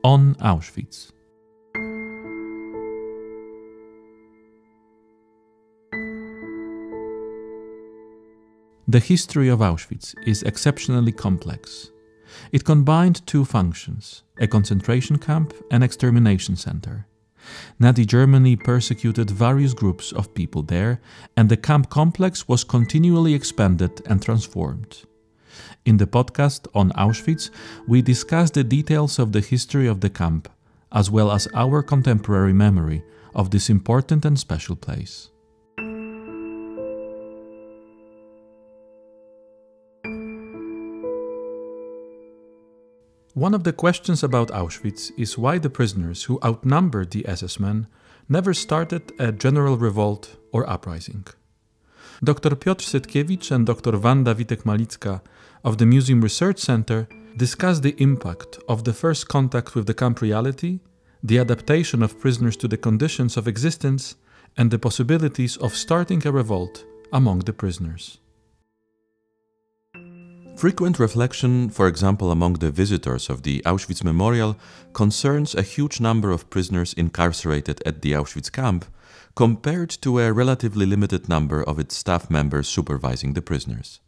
on Auschwitz. The history of Auschwitz is exceptionally complex. It combined two functions, a concentration camp and extermination center. Nazi Germany persecuted various groups of people there, and the camp complex was continually expanded and transformed. In the podcast on Auschwitz, we discuss the details of the history of the camp, as well as our contemporary memory of this important and special place. One of the questions about Auschwitz is why the prisoners who outnumbered the SS men never started a general revolt or uprising. Dr. Piotr Setkiewicz and Dr. Wanda Witek-Malicka of the Museum Research Center discuss the impact of the first contact with the camp reality, the adaptation of prisoners to the conditions of existence, and the possibilities of starting a revolt among the prisoners. Frequent reflection, for example among the visitors of the Auschwitz Memorial, concerns a huge number of prisoners incarcerated at the Auschwitz camp, compared to a relatively limited number of its staff members supervising the prisoners.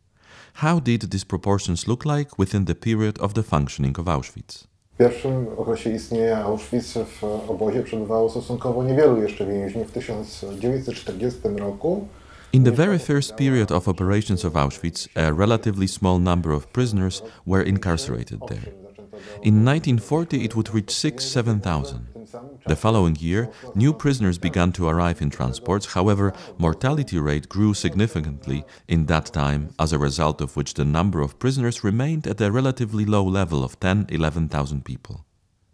How did these proportions look like within the period of the functioning of Auschwitz? W pierwszym okresie istnienia Auschwitz w obozie przebywało stosunkowo niewielu jeszcze więźniów. W 1940 roku in the very first period of operations of Auschwitz, a relatively small number of prisoners were incarcerated there. In 1940 it would reach 6,000–7,000. The following year, new prisoners began to arrive in transports, however, mortality rate grew significantly in that time, as a result of which the number of prisoners remained at a relatively low level of 10–11,000 people.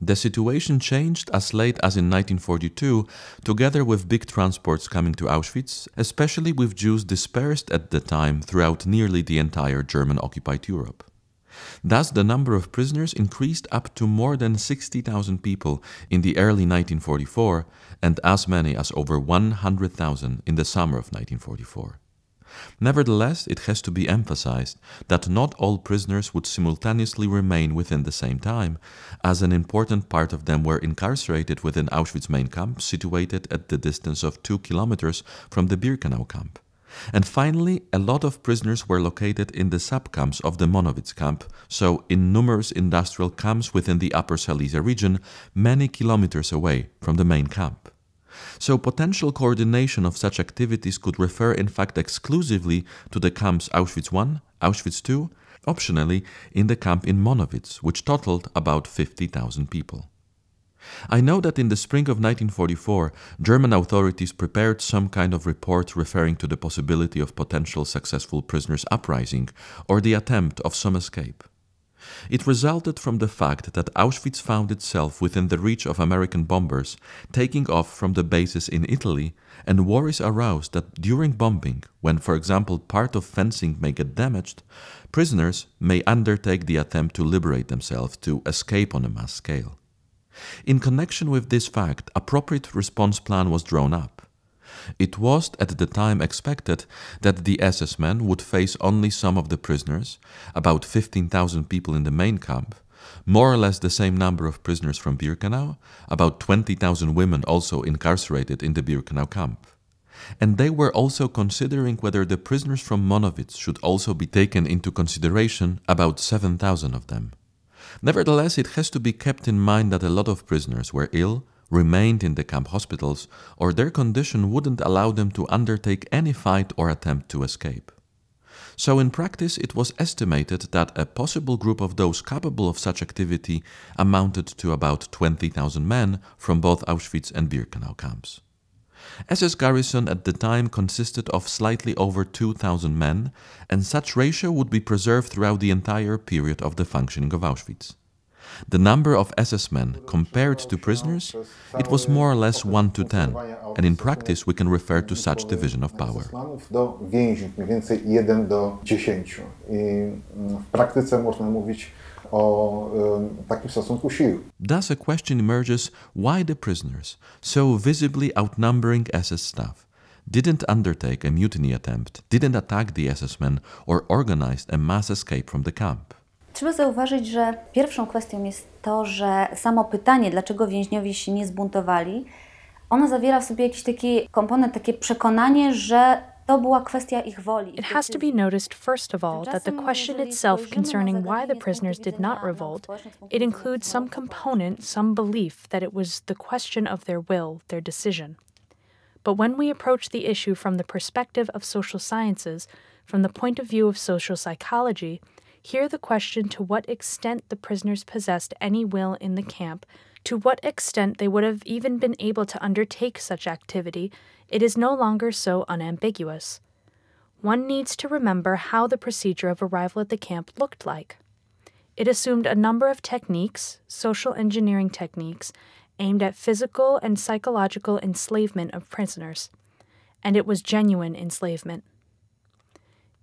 The situation changed as late as in 1942, together with big transports coming to Auschwitz, especially with Jews dispersed at the time throughout nearly the entire German-occupied Europe. Thus, the number of prisoners increased up to more than 60,000 people in the early 1944 and as many as over 100,000 in the summer of 1944. Nevertheless, it has to be emphasized that not all prisoners would simultaneously remain within the same time, as an important part of them were incarcerated within Auschwitz main camp, situated at the distance of 2 kilometers from the Birkenau camp. And finally, a lot of prisoners were located in the sub-camps of the Monowitz camp, so in numerous industrial camps within the Upper Silesia region, many kilometers away from the main camp. So potential coordination of such activities could refer in fact exclusively to the camps Auschwitz I, Auschwitz II, optionally in the camp in Monowitz, which totaled about 50,000 people. I know that in the spring of 1944, German authorities prepared some kind of report referring to the possibility of potential successful prisoners' uprising or the attempt of some escape. It resulted from the fact that Auschwitz found itself within the reach of American bombers taking off from the bases in Italy, and worries aroused that during bombing, when for example part of fencing may get damaged, prisoners may undertake the attempt to liberate themselves, to escape on a mass scale. In connection with this fact, appropriate response plan was drawn up. It was at the time expected that the SS men would face only some of the prisoners, about 15,000 people in the main camp, more or less the same number of prisoners from Birkenau, about 20,000 women also incarcerated in the Birkenau camp. And they were also considering whether the prisoners from Monowitz should also be taken into consideration, about 7,000 of them. Nevertheless, it has to be kept in mind that a lot of prisoners were ill, remained in the camp hospitals, or their condition wouldn't allow them to undertake any fight or attempt to escape. So in practice it was estimated that a possible group of those capable of such activity amounted to about 20,000 men from both Auschwitz and Birkenau camps. SS garrison at the time consisted of slightly over 2,000 men, and such ratio would be preserved throughout the entire period of the functioning of Auschwitz. The number of SS men compared to prisoners, it was more or less 1 to 10, and in practice we can refer to such division of power. Thus a question emerges why the prisoners, so visibly outnumbering SS staff, didn't undertake a mutiny attempt, didn't attack the SS men or organized a mass escape from the camp. Trzeba zauważyć, że pierwszą kwestią jest to, że samo pytanie, dlaczego więźniowie się nie zbuntowali, ono zawiera w sobie jakiś taki komponent, takie przekonanie, że to była kwestia ich woli. It has to be noticed, first of all, that the question itself concerning why the prisoners did not revolt, it includes some component, some belief that it was the question of their will, their decision. But when we approach the issue from the perspective of social sciences, from the point of view of social psychology, here the question to what extent the prisoners possessed any will in the camp, to what extent they would have even been able to undertake such activity, it is no longer so unambiguous. One needs to remember how the procedure of arrival at the camp looked like. It assumed a number of techniques, social engineering techniques, aimed at physical and psychological enslavement of prisoners, and it was genuine enslavement.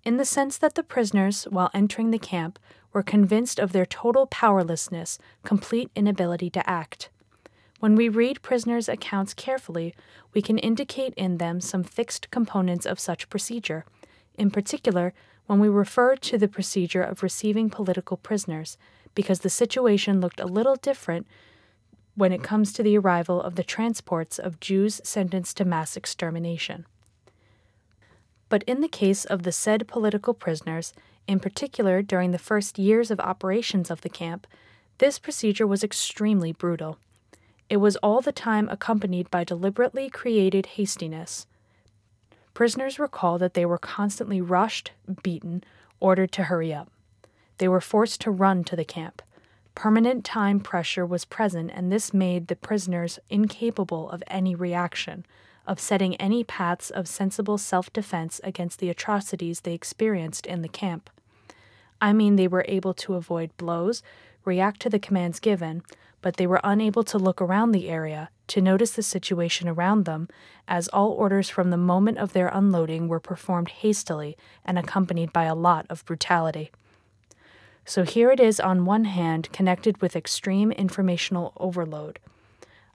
In the sense that the prisoners, while entering the camp, were convinced of their total powerlessness, complete inability to act. When we read prisoners' accounts carefully, we can indicate in them some fixed components of such procedure. In particular, when we refer to the procedure of receiving political prisoners, because the situation looked a little different when it comes to the arrival of the transports of Jews sentenced to mass extermination. But in the case of the said political prisoners, in particular during the first years of operations of the camp, this procedure was extremely brutal. It was all the time accompanied by deliberately created hastiness. Prisoners recall that they were constantly rushed, beaten, ordered to hurry up. They were forced to run to the camp. Permanent time pressure was present, and this made the prisoners incapable of any reaction, of setting any paths of sensible self-defense against the atrocities they experienced in the camp. I mean, they were able to avoid blows, react to the commands given, but they were unable to look around the area, to notice the situation around them, as all orders from the moment of their unloading were performed hastily and accompanied by a lot of brutality. So here it is on one hand connected with extreme informational overload,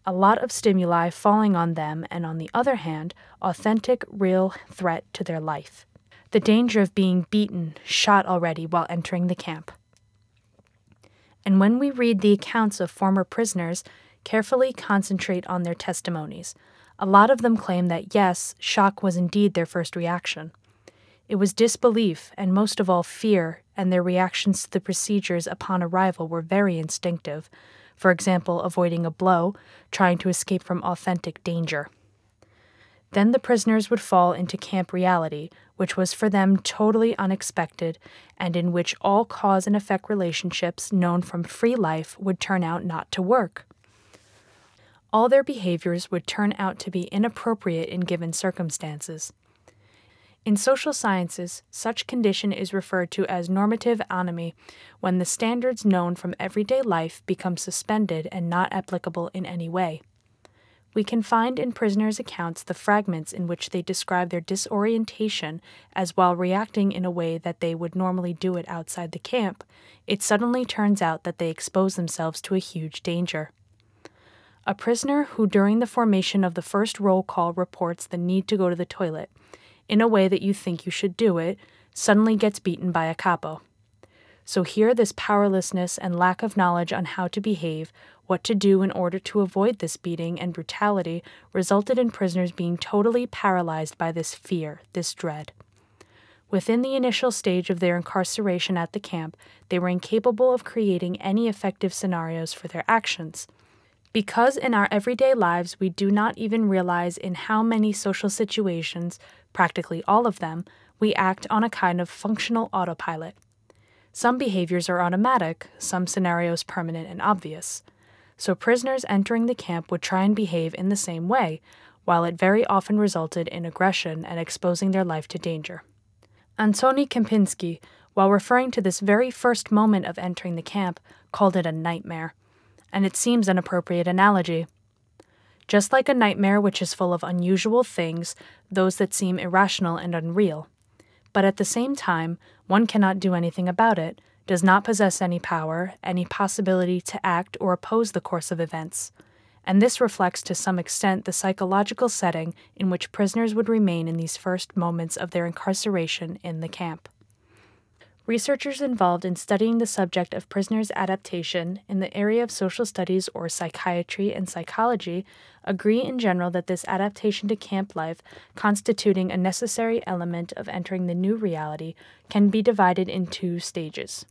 a lot of stimuli falling on them, and on the other hand, authentic, real threat to their life. The danger of being beaten, shot already while entering the camp. And when we read the accounts of former prisoners, carefully concentrate on their testimonies. A lot of them claim that yes, shock was indeed their first reaction. It was disbelief, and most of all fear, and their reactions to the procedures upon arrival were very instinctive. For example, avoiding a blow, trying to escape from authentic danger. Then the prisoners would fall into camp reality, which was for them totally unexpected, and in which all cause and effect relationships known from free life would turn out not to work. All their behaviors would turn out to be inappropriate in given circumstances. In social sciences, such condition is referred to as normative anomie, when the standards known from everyday life become suspended and not applicable in any way. We can find in prisoners' accounts the fragments in which they describe their disorientation as while reacting in a way that they would normally do it outside the camp, it suddenly turns out that they expose themselves to a huge danger. A prisoner who during the formation of the first roll call reports the need to go to the toilet, in a way that you think you should do it, suddenly gets beaten by a capo. So here this powerlessness and lack of knowledge on how to behave, what to do in order to avoid this beating and brutality, resulted in prisoners being totally paralyzed by this fear, this dread. Within the initial stage of their incarceration at the camp, they were incapable of creating any effective scenarios for their actions. Because in our everyday lives we do not even realize in how many social situations, practically all of them, we act on a kind of functional autopilot. Some behaviors are automatic, some scenarios permanent and obvious. So prisoners entering the camp would try and behave in the same way, while it very often resulted in aggression and exposing their life to danger. Antoni Kempinski, while referring to this very first moment of entering the camp, called it a nightmare. And it seems an appropriate analogy. Just like a nightmare which is full of unusual things, those that seem irrational and unreal. But at the same time, one cannot do anything about it, does not possess any power, any possibility to act or oppose the course of events. And this reflects to some extent the psychological setting in which prisoners would remain in these first moments of their incarceration in the camp. Researchers involved in studying the subject of prisoners' adaptation in the area of social studies or psychiatry and psychology agree in general that this adaptation to camp life, constituting a necessary element of entering the new reality, can be divided in 2 stages.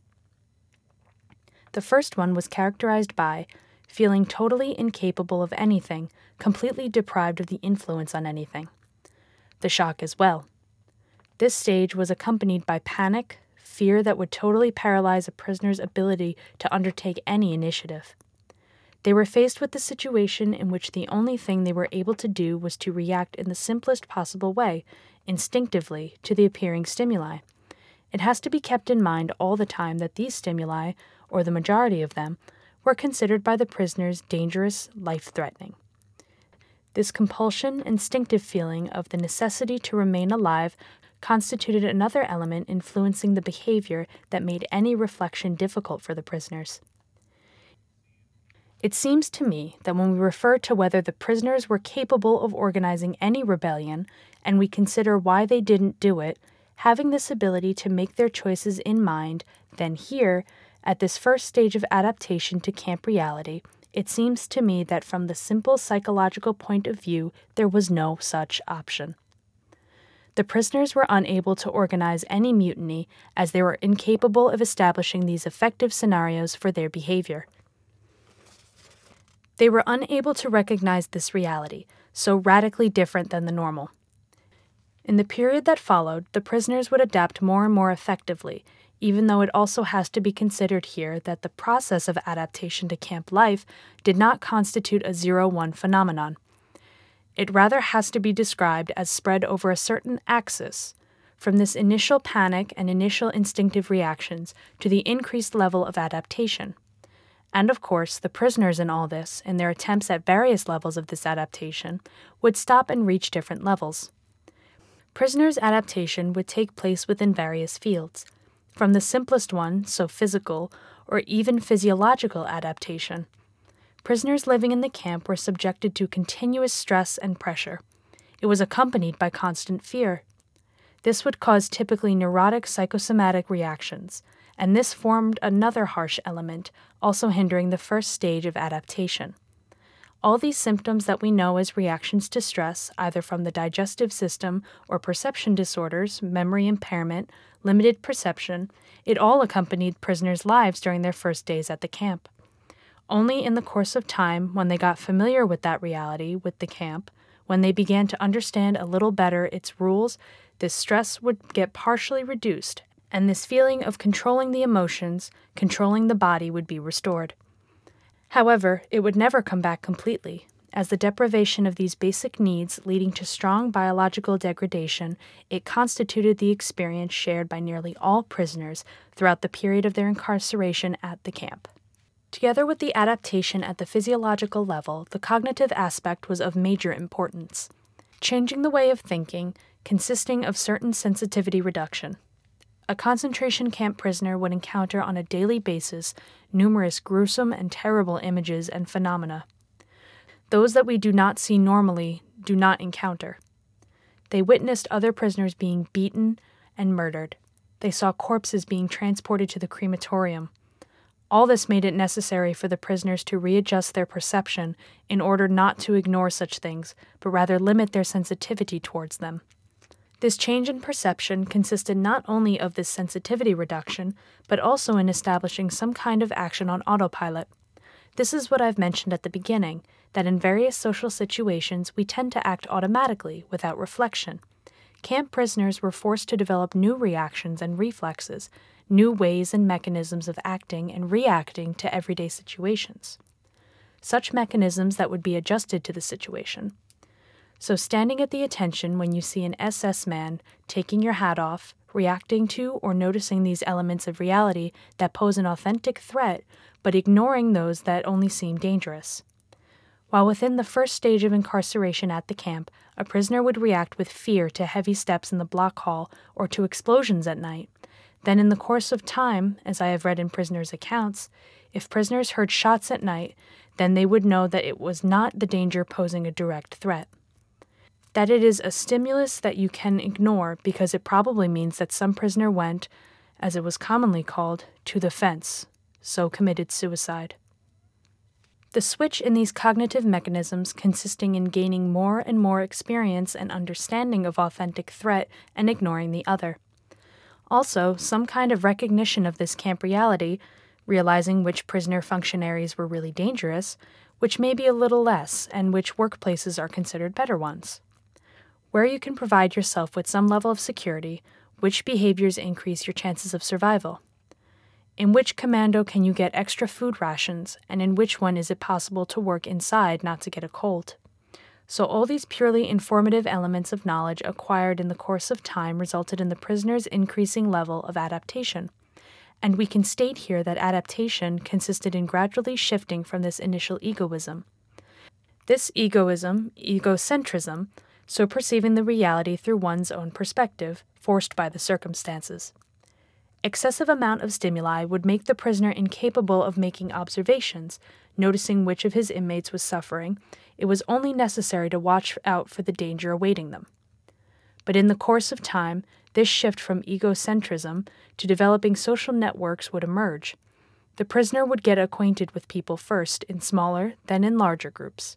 The first one was characterized by feeling totally incapable of anything, completely deprived of the influence on anything. The shock as well. This stage was accompanied by panic, fear that would totally paralyze a prisoner's ability to undertake any initiative. They were faced with the situation in which the only thing they were able to do was to react in the simplest possible way, instinctively, to the appearing stimuli. It has to be kept in mind all the time that these stimuli, or the majority of them, were considered by the prisoners dangerous, life-threatening. This compulsion, instinctive feeling of the necessity to remain alive constituted another element influencing the behavior that made any reflection difficult for the prisoners. It seems to me that when we refer to whether the prisoners were capable of organizing any rebellion, and we consider why they didn't do it, having this ability to make their choices in mind, then here, at this first stage of adaptation to camp reality, it seems to me that from the simple psychological point of view, there was no such option. The prisoners were unable to organize any mutiny as they were incapable of establishing these effective scenarios for their behavior. They were unable to recognize this reality, so radically different than the normal. In the period that followed, the prisoners would adapt more and more effectively, even though it also has to be considered here that the process of adaptation to camp life did not constitute a 0-1 phenomenon. It rather has to be described as spread over a certain axis, from this initial panic and initial instinctive reactions to the increased level of adaptation. And of course, the prisoners in all this, in their attempts at various levels of this adaptation, would stop and reach different levels. Prisoners' adaptation would take place within various fields, from the simplest one, so physical, or even physiological adaptation. Prisoners living in the camp were subjected to continuous stress and pressure. It was accompanied by constant fear. This would cause typically neurotic psychosomatic reactions, and this formed another harsh element, also hindering the first stage of adaptation. All these symptoms that we know as reactions to stress, either from the digestive system or perception disorders, memory impairment, limited perception, it all accompanied prisoners' lives during their first days at the camp. Only in the course of time, when they got familiar with that reality, with the camp, when they began to understand a little better its rules, this stress would get partially reduced, and this feeling of controlling the emotions, controlling the body would be restored. However, it would never come back completely, as the deprivation of these basic needs leading to strong biological degradation, it constituted the experience shared by nearly all prisoners throughout the period of their incarceration at the camp. Together with the adaptation at the physiological level, the cognitive aspect was of major importance, changing the way of thinking, consisting of certain sensitivity reduction. A concentration camp prisoner would encounter on a daily basis numerous gruesome and terrible images and phenomena. Those that we do not see normally do not encounter. They witnessed other prisoners being beaten and murdered. They saw corpses being transported to the crematorium. All this made it necessary for the prisoners to readjust their perception in order not to ignore such things, but rather limit their sensitivity towards them. This change in perception consisted not only of this sensitivity reduction, but also in establishing some kind of action on autopilot. This is what I've mentioned at the beginning, that in various social situations we tend to act automatically, without reflection. Camp prisoners were forced to develop new reactions and reflexes, new ways and mechanisms of acting and reacting to everyday situations. Such mechanisms that would be adjusted to the situation. So standing at the attention when you see an SS man taking your hat off, reacting to or noticing these elements of reality that pose an authentic threat, but ignoring those that only seem dangerous. While within the first stage of incarceration at the camp, a prisoner would react with fear to heavy steps in the block hall or to explosions at night, then in the course of time, as I have read in prisoners' accounts, if prisoners heard shots at night, then they would know that it was not the danger posing a direct threat. That it is a stimulus that you can ignore because it probably means that some prisoner went as it was commonly called, to the fence, so committed suicide. The switch in these cognitive mechanisms consisting in gaining more and more experience and understanding of authentic threat and ignoring the other. Also, some kind of recognition of this camp reality, realizing which prisoner functionaries were really dangerous, which may be a little less, and which workplaces are considered better ones. Where you can provide yourself with some level of security, which behaviors increase your chances of survival. In which commando can you get extra food rations, and in which one is it possible to work inside not to get a cold? So all these purely informative elements of knowledge acquired in the course of time resulted in the prisoner's increasing level of adaptation. And we can state here that adaptation consisted in gradually shifting from this initial egoism. This egoism, egocentrism, so perceiving the reality through one's own perspective, forced by the circumstances. Excessive amount of stimuli would make the prisoner incapable of making observations, noticing which of his inmates was suffering. It was only necessary to watch out for the danger awaiting them. But in the course of time, this shift from egocentrism to developing social networks would emerge. The prisoner would get acquainted with people first in smaller, then in larger groups.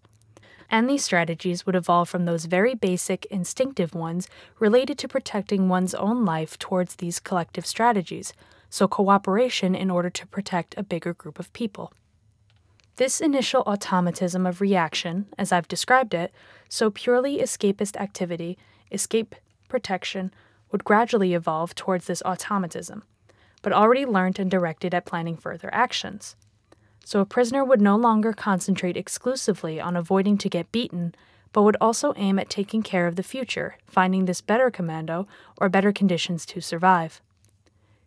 And these strategies would evolve from those very basic, instinctive ones related to protecting one's own life towards these collective strategies, so cooperation in order to protect a bigger group of people. This initial automatism of reaction, as I've described it, so purely escapist activity, escape protection, would gradually evolve towards this automatism, but already learnt and directed at planning further actions. So a prisoner would no longer concentrate exclusively on avoiding to get beaten, but would also aim at taking care of the future, finding this better commando or better conditions to survive.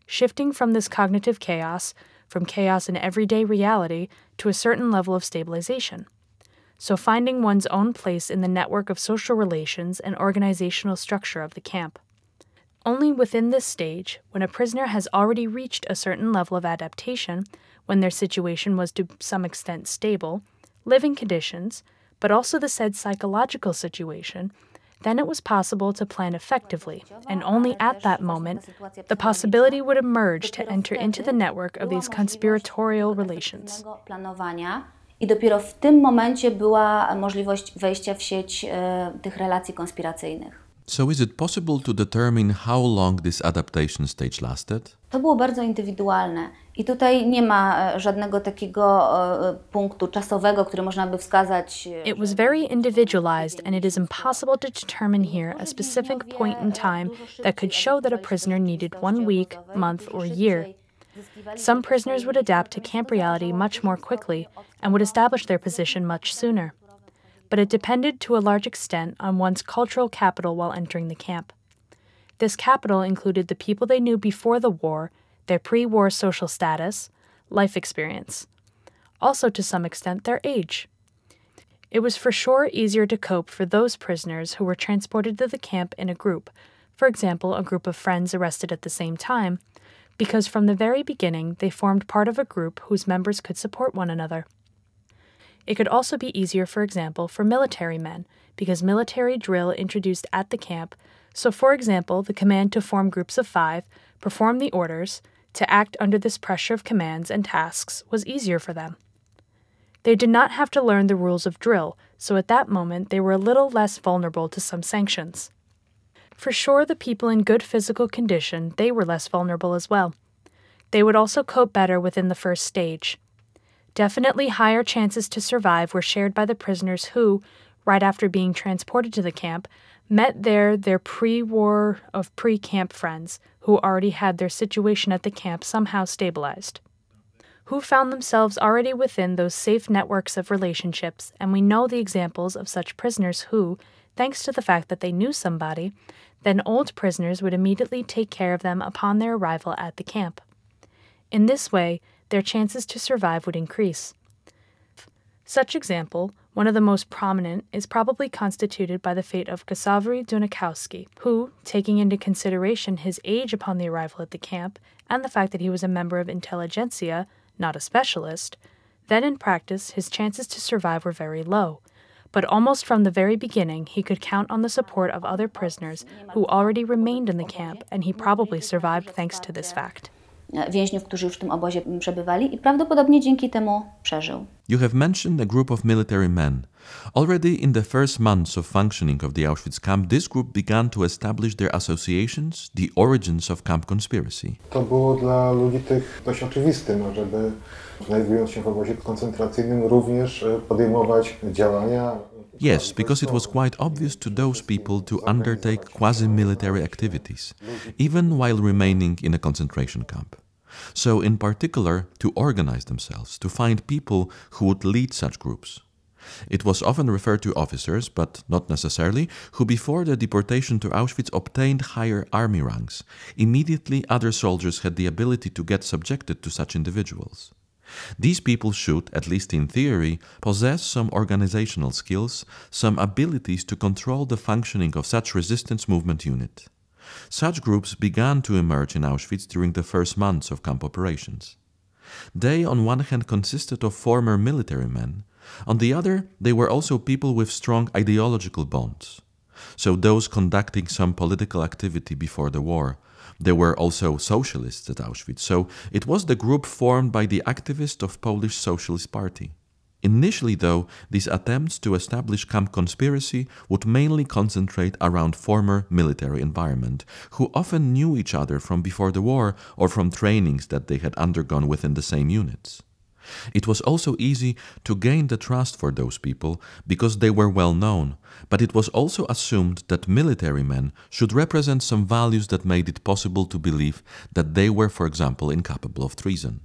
Shifting from this cognitive chaos, from chaos in everyday reality, to a certain level of stabilization. So finding one's own place in the network of social relations and organizational structure of the camp. Only within this stage, when a prisoner has already reached a certain level of adaptation, when their situation was to some extent stable, living conditions, but also the said psychological situation, then it was possible to plan effectively, and only at that moment, the possibility would emerge to enter into the network of these conspiratorial relations. I dopiero w tym momencie była możliwość wejścia w sieć tych relacji konspiracyjnych. So is it possible to determine how long this adaptation stage lasted? To było bardzo indywidualne i tutaj nie ma żadnego takiego punktu czasowego, który można by wskazać. It was very individualized, and it is impossible to determine here a specific point in time that could show that a prisoner needed 1 week, month, or year. Some prisoners would adapt to camp reality much more quickly and would establish their position much sooner. But it depended to a large extent on one's cultural capital while entering the camp. This capital included the people they knew before the war, their pre-war social status, life experience. Also, to some extent, their age. It was for sure easier to cope for those prisoners who were transported to the camp in a group, for example, a group of friends arrested at the same time, because from the very beginning they formed part of a group whose members could support one another. It could also be easier, for example, for military men, because military drill introduced at the camp, so for example, the command to form groups of 5, perform the orders, to act under this pressure of commands and tasks was easier for them. They did not have to learn the rules of drill, so at that moment they were a little less vulnerable to some sanctions. For sure, the people in good physical condition, they were less vulnerable as well. They would also cope better within the first stage. Definitely higher chances to survive were shared by the prisoners who, right after being transported to the camp, met their pre-war of pre-camp friends who already had their situation at the camp somehow stabilized, who found themselves already within those safe networks of relationships, and we know the examples of such prisoners who, thanks to the fact that they knew somebody, then old prisoners would immediately take care of them upon their arrival at the camp. In this way, their chances to survive would increase. Such example, one of the most prominent, is probably constituted by the fate of Ksawery Dunikowski, who, taking into consideration his age upon the arrival at the camp and the fact that he was a member of intelligentsia, not a specialist, then in practice his chances to survive were very low. But almost from the very beginning, he could count on the support of other prisoners who already remained in the camp, and he probably survived thanks to this fact. Więźniów, którzy już w tym obozie przebywali i prawdopodobnie dzięki temu przeżył. You have mentioned a group of military men. Already in the first months of functioning of the Auschwitz camp, this group began to establish their associations, the origins of camp conspiracy. To było dla ludzi tych dość oczywiste, żeby znajdując się w obozie koncentracyjnym również podejmować działania. Yes, because it was quite obvious to those people to undertake quasi-military activities, even while remaining in a concentration camp. So, in particular, to organize themselves, to find people who would lead such groups. It was often referred to officers, but not necessarily, who before the deportation to Auschwitz obtained higher army ranks. Immediately, other soldiers had the ability to get subjected to such individuals. These people should, at least in theory, possess some organizational skills, some abilities to control the functioning of such resistance movement unit. Such groups began to emerge in Auschwitz during the first months of camp operations. They, on one hand, consisted of former military men. On the other, they were also people with strong ideological bonds. So those conducting some political activity before the war. There were also socialists at Auschwitz, so it was the group formed by the activists of Polish Socialist Party. Initially, though, these attempts to establish camp conspiracy would mainly concentrate around former military environment, who often knew each other from before the war or from trainings that they had undergone within the same units. It was also easy to gain the trust for those people because they were well known, but it was also assumed that military men should represent some values that made it possible to believe that they were, for example, incapable of treason.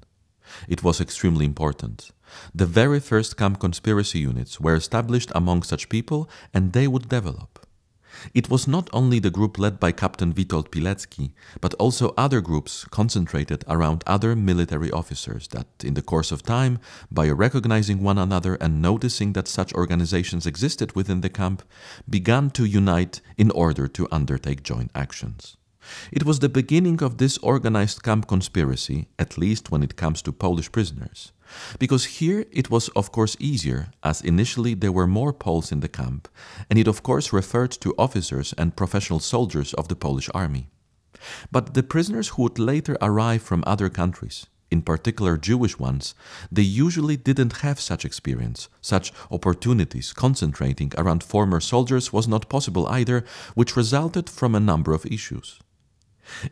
It was extremely important. The very first camp conspiracy units were established among such people, and they would develop. It was not only the group led by Captain Witold Pilecki, but also other groups concentrated around other military officers that, in the course of time, by recognizing one another and noticing that such organizations existed within the camp, began to unite in order to undertake joint actions. It was the beginning of this organized camp conspiracy, at least when it comes to Polish prisoners. Because here it was of course easier, as initially there were more Poles in the camp, and it of course referred to officers and professional soldiers of the Polish army. But the prisoners who would later arrive from other countries, in particular Jewish ones, they usually didn't have such experience, such opportunities. Concentrating around former soldiers was not possible either, which resulted from a number of issues.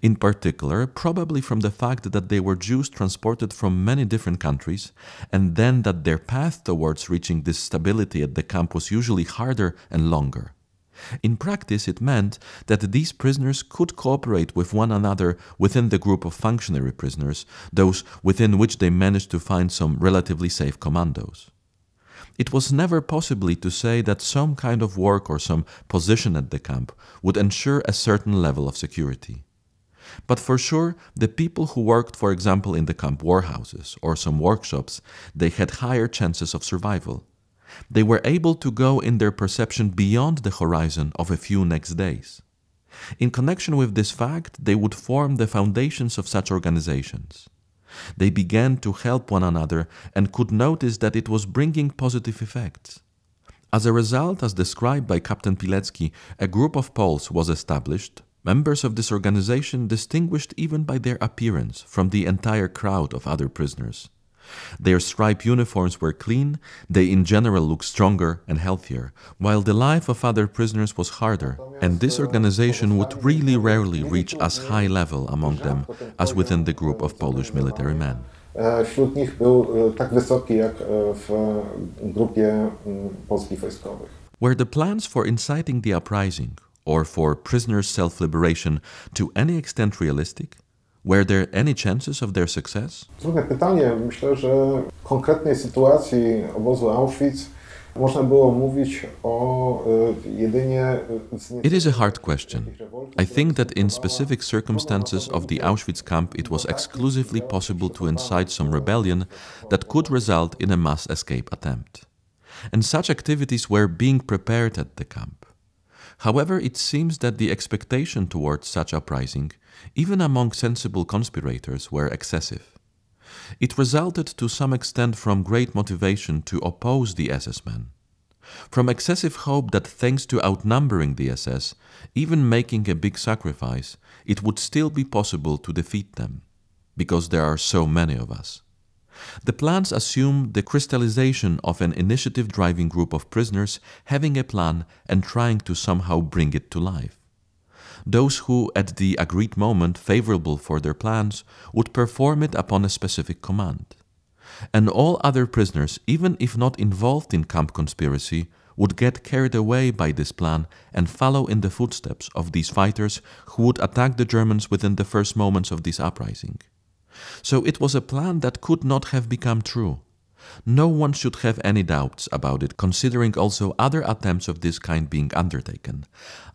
In particular, probably from the fact that they were Jews transported from many different countries, and then that their path towards reaching this stability at the camp was usually harder and longer. In practice, it meant that these prisoners could cooperate with one another within the group of functionary prisoners, those within which they managed to find some relatively safe commandos. It was never possible to say that some kind of work or some position at the camp would ensure a certain level of security. But for sure, the people who worked, for example, in the camp warehouses or some workshops, they had higher chances of survival. They were able to go in their perception beyond the horizon of a few next days. In connection with this fact, they would form the foundations of such organizations. They began to help one another and could notice that it was bringing positive effects. As a result, as described by Captain Pilecki, a group of Poles was established. Members of this organization distinguished even by their appearance from the entire crowd of other prisoners. Their striped uniforms were clean, they in general looked stronger and healthier, while the life of other prisoners was harder, and this organization would really rarely reach as high level among them as within the group of Polish military men. Wśród nich był tak wysoki jak w grupie polskich wojskowych. Were the plans for inciting the uprising or for prisoners' self-liberation to any extent realistic? Were there any chances of their success? Trudne pytanie. Myślę, że w konkretnej sytuacji obozu Auschwitz można było mówić o jedynie... It is a hard question. I think that in specific circumstances of the Auschwitz camp it was exclusively possible to incite some rebellion that could result in a mass escape attempt. And such activities were being prepared at the camp. However, it seems that the expectation towards such uprising, even among sensible conspirators, were excessive. It resulted to some extent from great motivation to oppose the SS men. From excessive hope that thanks to outnumbering the SS, even making a big sacrifice, it would still be possible to defeat them, because there are so many of us. The plans assume the crystallization of an initiative-driving group of prisoners having a plan and trying to somehow bring it to life. Those who, at the agreed moment favorable for their plans, would perform it upon a specific command. And all other prisoners, even if not involved in camp conspiracy, would get carried away by this plan and follow in the footsteps of these fighters who would attack the Germans within the first moments of this uprising. So it was a plan that could not have become true. No one should have any doubts about it, considering also other attempts of this kind being undertaken,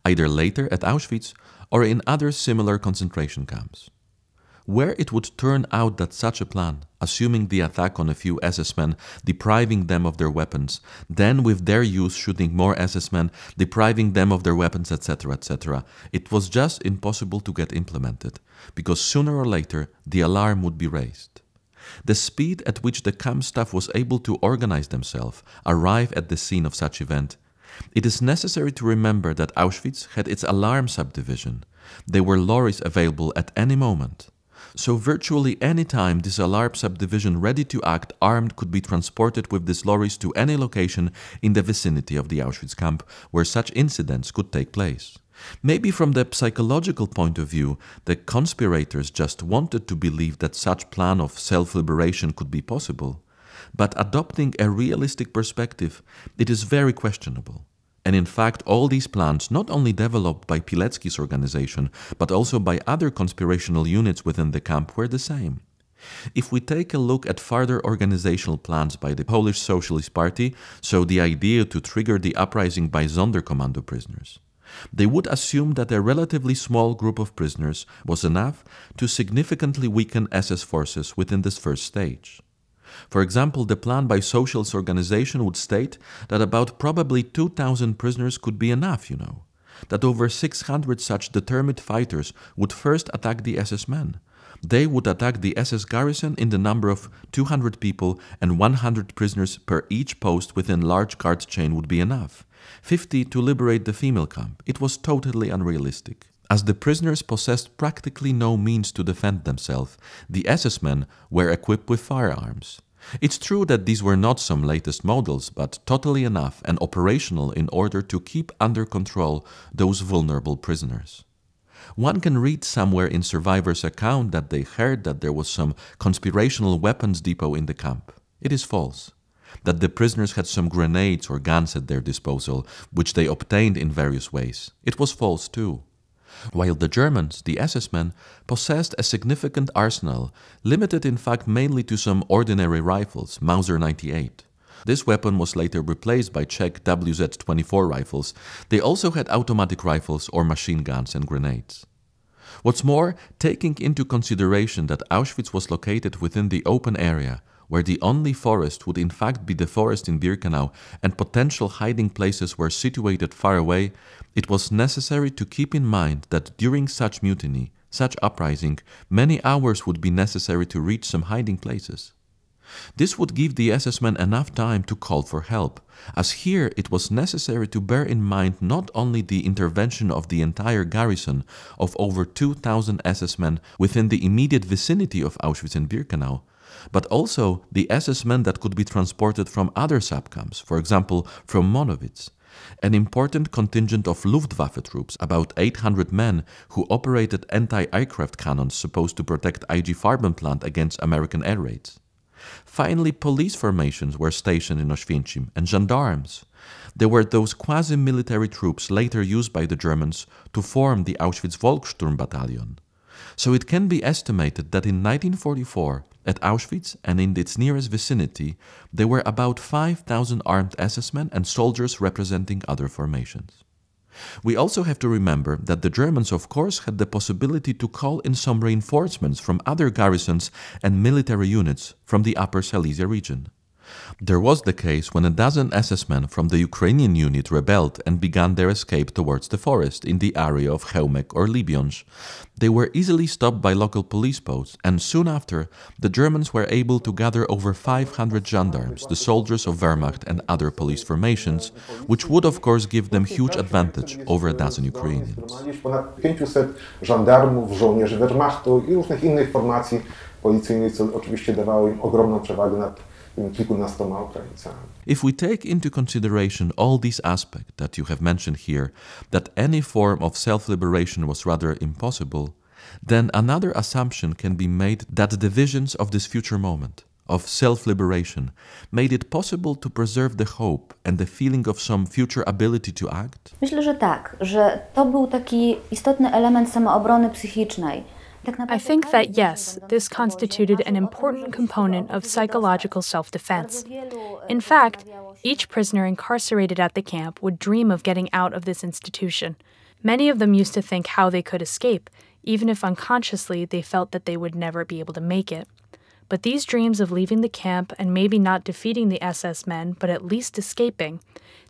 either later at Auschwitz or in other similar concentration camps. Where it would turn out that such a plan, assuming the attack on a few SS men, depriving them of their weapons, then with their use shooting more SS men, depriving them of their weapons, etc., etc., it was just impossible to get implemented, because sooner or later the alarm would be raised. The speed at which the camp staff was able to organize themselves, arrive at the scene of such event, it is necessary to remember that Auschwitz had its alarm subdivision. There were lorries available at any moment. So virtually any time this alarm subdivision ready to act armed could be transported with these lorries to any location in the vicinity of the Auschwitz camp where such incidents could take place. Maybe from the psychological point of view, the conspirators just wanted to believe that such plan of self-liberation could be possible. But adopting a realistic perspective, it is very questionable. And in fact, all these plans, not only developed by Pilecki's organization, but also by other conspirational units within the camp, were the same. If we take a look at further organizational plans by the Polish Socialist Party, so the idea to trigger the uprising by Sonderkommando prisoners, they would assume that a relatively small group of prisoners was enough to significantly weaken SS forces within this first stage. For example, the plan by Socialist organization would state that about probably 2,000 prisoners could be enough, that over 600 such determined fighters would first attack the SS men. They would attack the SS garrison in the number of 200 people, and 100 prisoners per each post within large guard chain would be enough. 50 to liberate the female camp. It was totally unrealistic. As the prisoners possessed practically no means to defend themselves, the SS men were equipped with firearms. It's true that these were not some latest models, but totally enough and operational in order to keep under control those vulnerable prisoners. One can read somewhere in survivors' account that they heard that there was some conspirational weapons depot in the camp. It is false. That the prisoners had some grenades or guns at their disposal, which they obtained in various ways. It was false too. While the Germans, the SS men, possessed a significant arsenal, limited in fact mainly to some ordinary rifles, Mauser 98. This weapon was later replaced by Czech WZ-24 rifles. They also had automatic rifles or machine guns and grenades. What's more, taking into consideration that Auschwitz was located within the open area, where the only forest would in fact be the forest in Birkenau and potential hiding places were situated far away, it was necessary to keep in mind that during such mutiny, such uprising, many hours would be necessary to reach some hiding places. This would give the SS men enough time to call for help, as here it was necessary to bear in mind not only the intervention of the entire garrison of over 2,000 SS men within the immediate vicinity of Auschwitz and Birkenau, but also the SS men that could be transported from other subcamps, for example from Monowitz. An important contingent of Luftwaffe troops, about 800 men, who operated anti-aircraft cannons supposed to protect IG Farben plant against American air raids. Finally, police formations were stationed in Oświęcim, and gendarmes. There were those quasi-military troops later used by the Germans to form the Auschwitz Volkssturm Battalion. So it can be estimated that in 1944, at Auschwitz and in its nearest vicinity, there were about 5,000 armed SS men and soldiers representing other formations. We also have to remember that the Germans, of course, had the possibility to call in some reinforcements from other garrisons and military units from the Upper Silesia region. There was the case when a dozen SS men from the Ukrainian unit rebelled and began their escape towards the forest in the area of Chełmek or Libionz. They were easily stopped by local police posts, and soon after, the Germans were able to gather over 500 gendarmes, the soldiers of Wehrmacht and other police formations, which would of course give them huge advantage over a dozen Ukrainians. Ponad 500 żandarmów, żołnierzy Wehrmachtu i różnych innych formacji policyjnych, co oczywiście dawało im ogromną przewagę nad kilkunastoma Ukraińcami. If we take into consideration all these aspects that you have mentioned here, that any form of self-liberation was rather impossible, then another assumption can be made that the visions of this future moment, of self-liberation, made it possible to preserve the hope and the feeling of some future ability to act? Myślę, że tak, że to był taki istotny element samoobrony psychicznej. I think that yes, this constituted an important component of psychological self-defense. In fact, each prisoner incarcerated at the camp would dream of getting out of this institution. Many of them used to think how they could escape, even if unconsciously they felt that they would never be able to make it. But these dreams of leaving the camp and maybe not defeating the SS men, but at least escaping,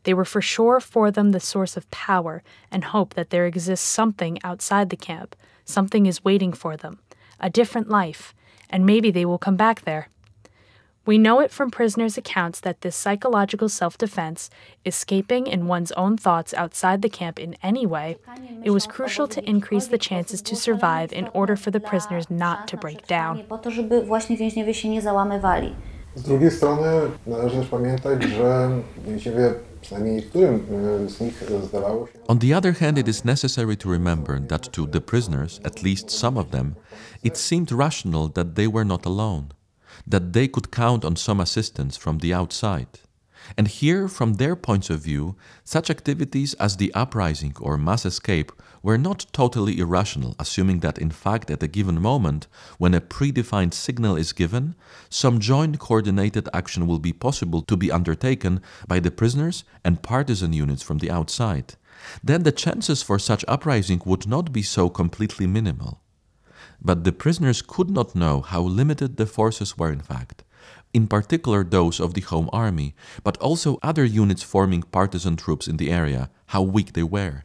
they were for sure for them the source of power and hope that there exists something outside the camp. Something is waiting for them, a different life, and maybe they will come back there. We know it from prisoners' accounts that this psychological self-defense, escaping in one's own thoughts outside the camp in any way, it was crucial to increase the chances to survive in order for the prisoners not to break down. Po to, żeby właśnie więźniowie się nie załamywali. Z drugiej strony należy też pamiętać, że więźniowie, przynajmniej niektórym z nich zdawało się... On the other hand, it is necessary to remember that to the prisoners, at least some of them, it seemed rational that they were not alone, that they could count on some assistance from the outside. And here, from their points of view, such activities as the uprising or mass escape were not totally irrational, assuming that in fact at a given moment, when a predefined signal is given, some joint coordinated action will be possible to be undertaken by the prisoners and partisan units from the outside. Then the chances for such uprising would not be so completely minimal. But the prisoners could not know how limited the forces were in fact, in particular those of the Home Army, but also other units forming partisan troops in the area, how weak they were.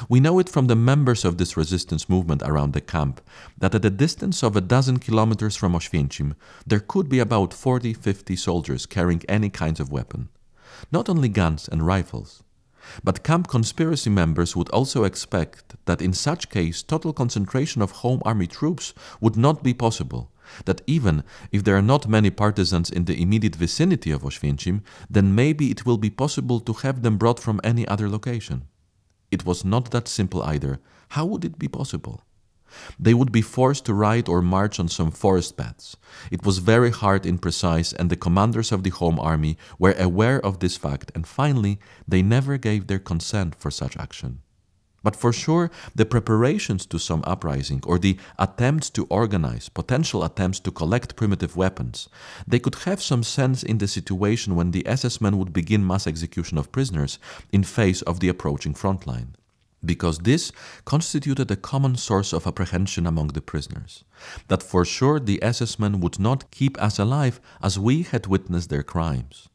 We know it from the members of this resistance movement around the camp that at a distance of a dozen kilometers from Oświęcim, there could be about 40-50 soldiers carrying any kinds of weapon. Not only guns and rifles. But camp conspiracy members would also expect that in such case total concentration of Home Army troops would not be possible, that even if there are not many partisans in the immediate vicinity of Oświęcim, then maybe it will be possible to have them brought from any other location. It was not that simple either. How would it be possible? They would be forced to ride or march on some forest paths. It was very hard and imprecise, and the commanders of the Home Army were aware of this fact, and finally they never gave their consent for such action. But for sure, the preparations to some uprising or the attempts to organize, potential attempts to collect primitive weapons, they could have some sense in the situation when the SS men would begin mass execution of prisoners in face of the approaching front line. Because this constituted a common source of apprehension among the prisoners, that for sure the SS men would not keep us alive as we had witnessed their crimes.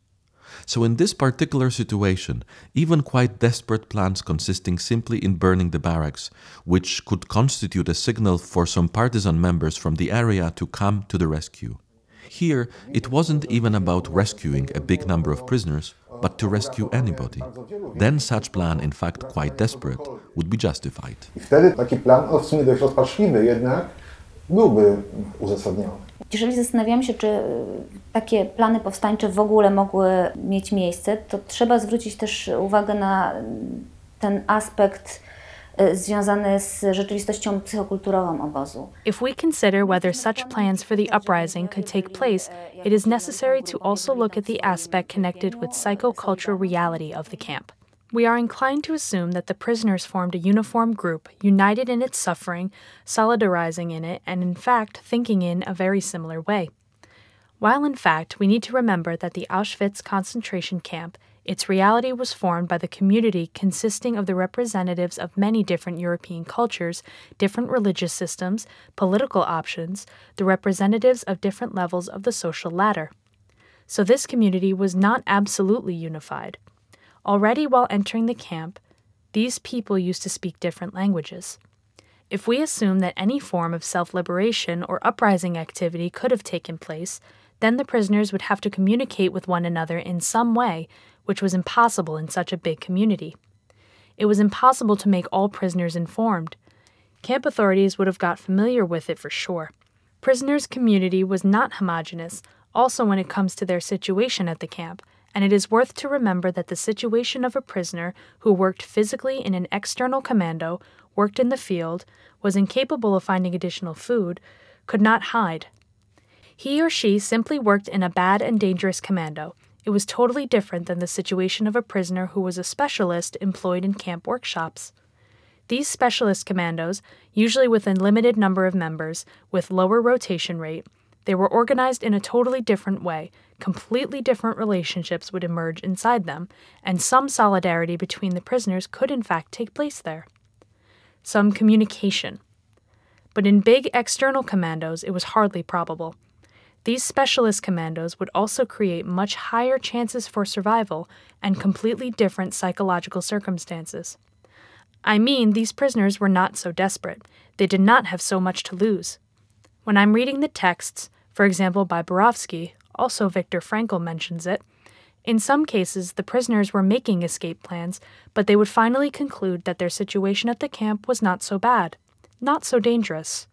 So in this particular situation, even quite desperate plans consisting simply in burning the barracks, which could constitute a signal for some partisan members from the area to come to the rescue. Here, it wasn't even about rescuing a big number of prisoners, but to rescue anybody. Then such plan, in fact quite desperate, would be justified. I wtedy taki plan, w sumie dość rozpaczliwy jednak, byłby uzasadniony. Jeżeli zastanawiamy się, czy takie plany powstańcze w ogóle mogły mieć miejsce, to trzeba zwrócić też uwagę na ten aspekt związany z rzeczywistością psychokulturową obozu. If we consider whether such plans for the uprising could take place, it is necessary to also look at the aspect connected with psychocultural reality of the camp. We are inclined to assume that the prisoners formed a uniform group, united in its suffering, solidarizing in it, and in fact thinking in a very similar way. While in fact we need to remember that the Auschwitz concentration camp, its reality was formed by the community consisting of the representatives of many different European cultures, different religious systems, political options, the representatives of different levels of the social ladder. so this community was not absolutely unified. Already while entering the camp, these people used to speak different languages. If we assume that any form of self-liberation or uprising activity could have taken place, then the prisoners would have to communicate with one another in some way, which was impossible in such a big community. It was impossible to make all prisoners informed. Camp authorities would have got familiar with it for sure. Prisoners' community was not homogeneous, also when it comes to their situation at the camp, and it is worth to remember that the situation of a prisoner who worked physically in an external commando, worked in the field, was incapable of finding additional food, could not hide. He or she simply worked in a bad and dangerous commando. It was totally different than the situation of a prisoner who was a specialist employed in camp workshops. These specialist commandos, usually with a limited number of members, with lower rotation rate, they were organized in a totally different way. Completely different relationships would emerge inside them, and some solidarity between the prisoners could in fact take place there. Some communication. But in big external commandos, it was hardly probable. These specialist commandos would also create much higher chances for survival and completely different psychological circumstances. I mean, these prisoners were not so desperate. They did not have so much to lose. When I'm reading the texts, for example by Borowski, also Viktor Frankl mentions it, in some cases the prisoners were making escape plans, but they would finally conclude that their situation at the camp was not so bad, not so dangerous.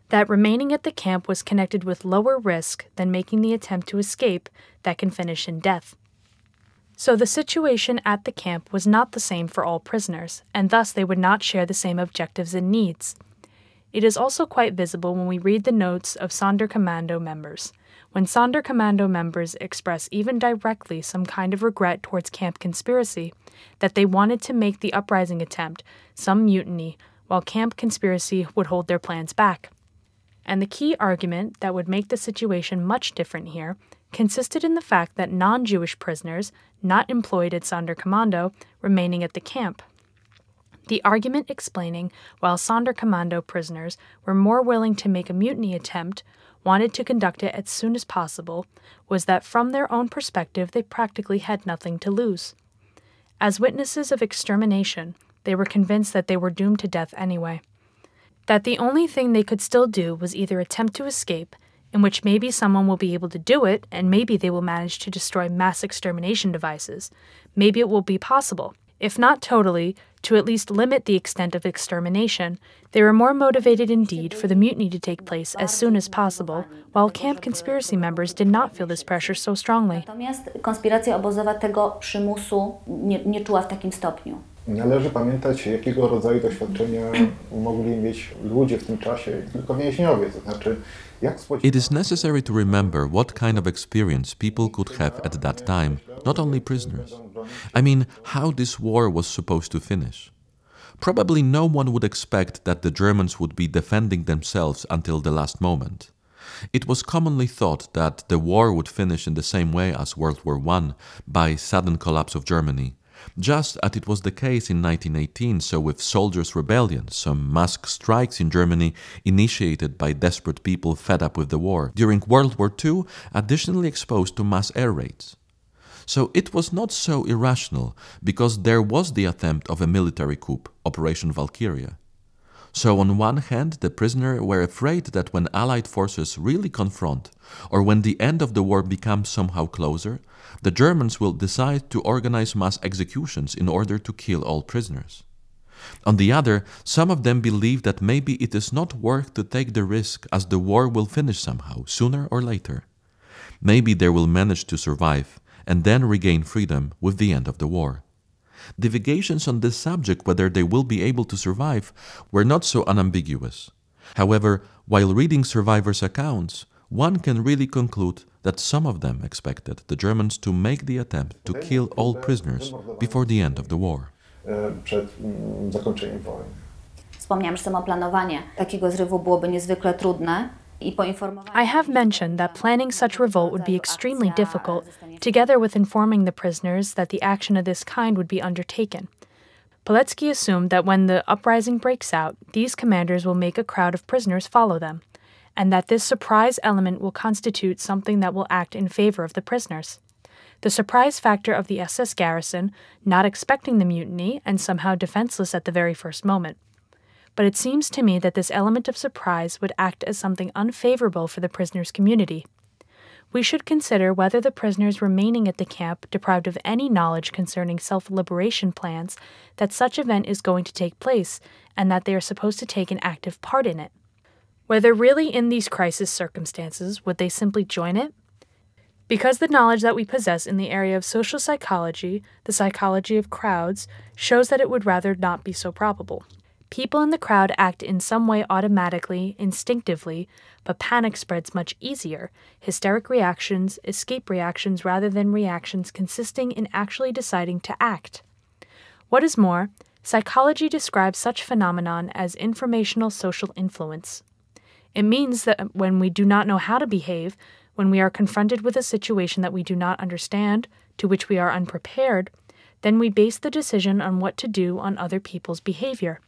That remaining at the camp was connected with lower risk than making the attempt to escape that can finish in death. So the situation at the camp was not the same for all prisoners, and thus they would not share the same objectives and needs. It is also quite visible when we read the notes of Sonderkommando members. When Sonderkommando members express even directly some kind of regret towards camp conspiracy, that they wanted to make the uprising attempt, some mutiny, while camp conspiracy would hold their plans back. And the key argument that would make the situation much different here consisted in the fact that non-Jewish prisoners, not employed at Sonderkommando, remaining at the camp. The argument explaining while Sonderkommando prisoners were more willing to make a mutiny attempt, wanted to conduct it as soon as possible, was that from their own perspective they practically had nothing to lose. As witnesses of extermination, they were convinced that they were doomed to death anyway. That the only thing they could still do was either attempt to escape, in which maybe someone will be able to do it, and maybe they will manage to destroy mass extermination devices. Maybe it will be possible, if not totally, to at least limit the extent of extermination. They were more motivated indeed for the mutiny to take place as soon as possible, while camp conspiracy members did not feel this pressure so strongly. Natomiast konspiracja obozowa tego przymusu nie czuła w takim stopniu. Należy pamiętać, jakiego rodzaju doświadczenia mogli mieć ludzie w tym czasie, tylko więźniowie, to znaczy It is necessary to remember what kind of experience people could have at that time, not only prisoners. I mean, how this war was supposed to finish. Probably no one would expect that the Germans would be defending themselves until the last moment. It was commonly thought that the war would finish in the same way as World War I, by sudden collapse of Germany. Just as it was the case in 1918, so with soldiers' rebellion, some mass strikes in Germany initiated by desperate people fed up with the war, during World War II additionally exposed to mass air raids. So it was not so irrational, because there was the attempt of a military coup, Operation Valkyria. So on one hand, the prisoners were afraid that when Allied forces really confront, or when the end of the war becomes somehow closer, the Germans will decide to organize mass executions in order to kill all prisoners. On the other, some of them believe that maybe it is not worth to take the risk, as the war will finish somehow, sooner or later. Maybe they will manage to survive and then regain freedom with the end of the war. Divagations on this subject, whether they will be able to survive, were not so unambiguous. However, while reading survivors' accounts, one can really conclude that some of them expected the Germans to make the attempt to kill all prisoners before the end of the war. Wspomniałam, że samo planowanie takiego zrywu byłoby niezwykle trudne. I have mentioned that planning such revolt would be extremely difficult, together with informing the prisoners that the action of this kind would be undertaken. Pilecki assumed that when the uprising breaks out, these commanders will make a crowd of prisoners follow them, and that this surprise element will constitute something that will act in favor of the prisoners. The surprise factor of the SS garrison, not expecting the mutiny and somehow defenseless at the very first moment. But it seems to me that this element of surprise would act as something unfavorable for the prisoners' community. We should consider whether the prisoners remaining at the camp, deprived of any knowledge concerning self-liberation plans, that such event is going to take place and that they are supposed to take an active part in it. Whether really in these crisis circumstances, would they simply join it? Because the knowledge that we possess in the area of social psychology, the psychology of crowds, shows that it would rather not be so probable. People in the crowd act in some way automatically, instinctively, but panic spreads much easier, hysteric reactions, escape reactions rather than reactions consisting in actually deciding to act. What is more, psychology describes such phenomenon as informational social influence. It means that when we do not know how to behave, when we are confronted with a situation that we do not understand, to which we are unprepared, then we base the decision on what to do on other people's behavior.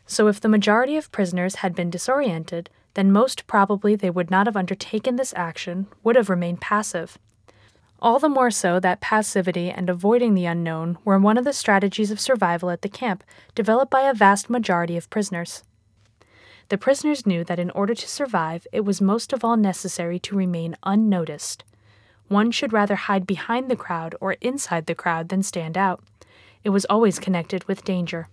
So if the majority of prisoners had been disoriented, then most probably they would not have undertaken this action, would have remained passive. All the more so that passivity and avoiding the unknown were one of the strategies of survival at the camp, developed by a vast majority of prisoners. The prisoners knew that in order to survive, it was most of all necessary to remain unnoticed. One should rather hide behind the crowd or inside the crowd than stand out. It was always connected with danger.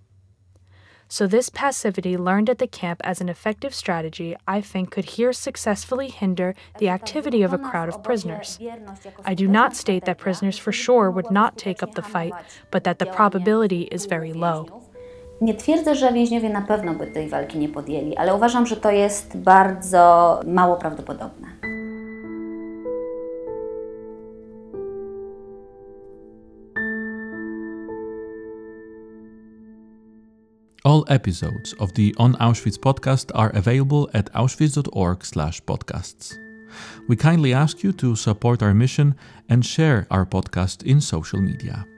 So this passivity learned at the camp as an effective strategy, I think, could here successfully hinder the activity of a crowd of prisoners. I do not state that prisoners for sure would not take up the fight, but that the probability is very low. Nie twierdzę, że więźniowie na pewno by tej walki nie podjęli, ale uważam, że to jest bardzo mało prawdopodobne. All episodes of the On Auschwitz podcast are available at auschwitz.org/podcasts. We kindly ask you to support our mission and share our podcast in social media.